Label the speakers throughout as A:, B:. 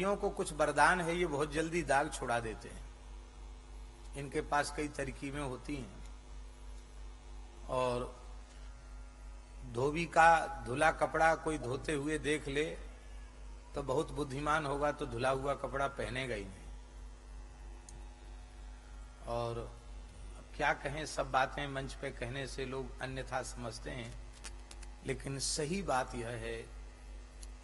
A: स्त्रियों को कुछ वरदान है, ये बहुत जल्दी दाग छुड़ा देते हैं। इनके पास कई तरकीबें होती हैं। और धोबी का धुला कपड़ा कोई धोते हुए देख ले तो बहुत बुद्धिमान होगा, तो धुला हुआ कपड़ा पहनेगा ही नहीं। और क्या कहें, सब बातें मंच पे कहने से लोग अन्यथा समझते हैं, लेकिन सही बात यह है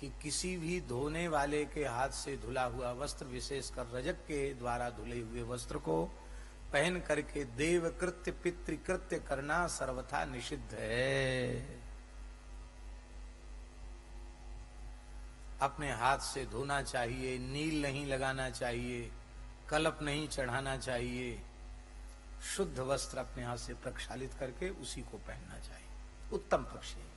A: कि किसी भी धोने वाले के हाथ से धुला हुआ वस्त्र, विशेषकर रजक के द्वारा धुले हुए वस्त्र को पहन करके देव कृत्य पितृकृत्य करना सर्वथा निषिद्ध है। अपने हाथ से धोना चाहिए, नील नहीं लगाना चाहिए, कलप नहीं चढ़ाना चाहिए, शुद्ध वस्त्र अपने हाथ से प्रक्षालित करके उसी को पहनना चाहिए, उत्तम पक्ष है।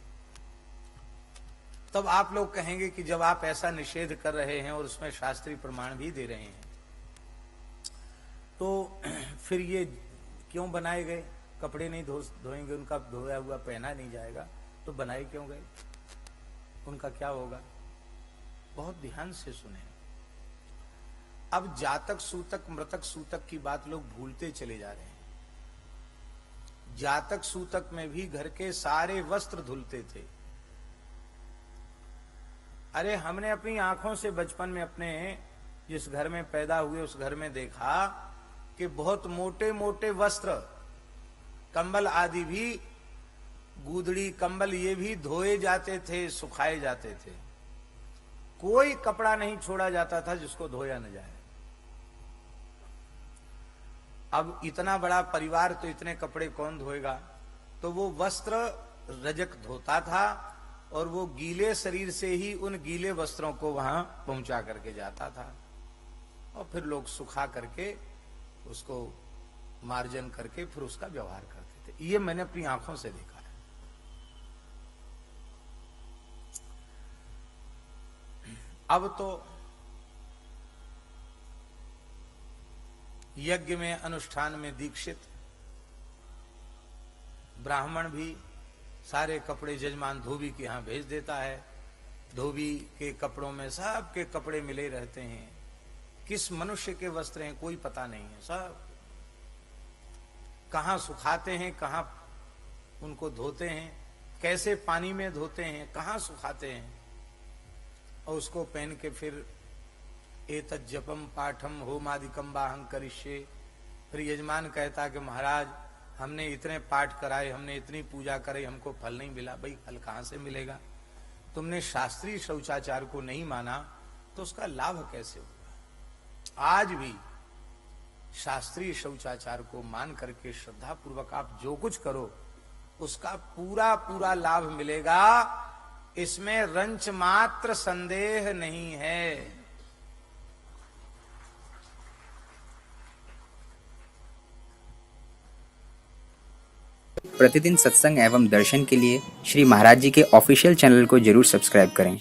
A: तब आप लोग कहेंगे कि जब आप ऐसा निषेध कर रहे हैं और उसमें शास्त्रीय प्रमाण भी दे रहे हैं, तो फिर ये क्यों बनाए गए? कपड़े नहीं धोएंगे, उनका धोया हुआ पहना नहीं जाएगा, तो बनाए क्यों गए? उनका क्या होगा? बहुत ध्यान से सुने। अब जातक सूतक मृतक सूतक की बात लोग भूलते चले जा रहे हैं। जातक सूतक में भी घर के सारे वस्त्र धुलते थे। अरे हमने अपनी आंखों से बचपन में अपने जिस घर में पैदा हुए उस घर में देखा कि बहुत मोटे मोटे वस्त्र, कंबल आदि भी, गूदड़ी कंबल ये भी धोए जाते थे, सुखाए जाते थे। कोई कपड़ा नहीं छोड़ा जाता था जिसको धोया न जाए। अब इतना बड़ा परिवार, तो इतने कपड़े कौन धोएगा? तो वो वस्त्र रजक धोता था और वो गीले शरीर से ही उन गीले वस्त्रों को वहां पहुंचा करके जाता था, और फिर लोग सुखा करके उसको मार्जन करके फिर उसका व्यवहार करते थे। ये मैंने अपनी आंखों से देखा है। अब तो यज्ञ में, अनुष्ठान में दीक्षित ब्राह्मण भी सारे कपड़े जजमान धोबी के यहां भेज देता है। धोबी के कपड़ों में सबके कपड़े मिले रहते हैं। किस मनुष्य के वस्त्र हैं कोई पता नहीं है। सब कहां सुखाते हैं, कहां उनको धोते हैं, कैसे पानी में धोते हैं, कहां सुखाते हैं, और उसको पहन के फिर एतत् जपम पाठम होमादिकम बाहं करिष्ये। फिर यजमान कहता कि महाराज हमने इतने पाठ कराए, हमने इतनी पूजा कराई, हमको फल नहीं मिला। भाई फल कहां से मिलेगा? तुमने शास्त्रीय शौचाचार को नहीं माना तो उसका लाभ कैसे होगा? आज भी शास्त्रीय शौचाचार को मान करके श्रद्धा पूर्वक आप जो कुछ करो उसका पूरा पूरा लाभ मिलेगा, इसमें रंच मात्र संदेह नहीं है।
B: प्रतिदिन सत्संग एवं दर्शन के लिए श्री महाराज जी के ऑफिशियल चैनल को जरूर सब्सक्राइब करें।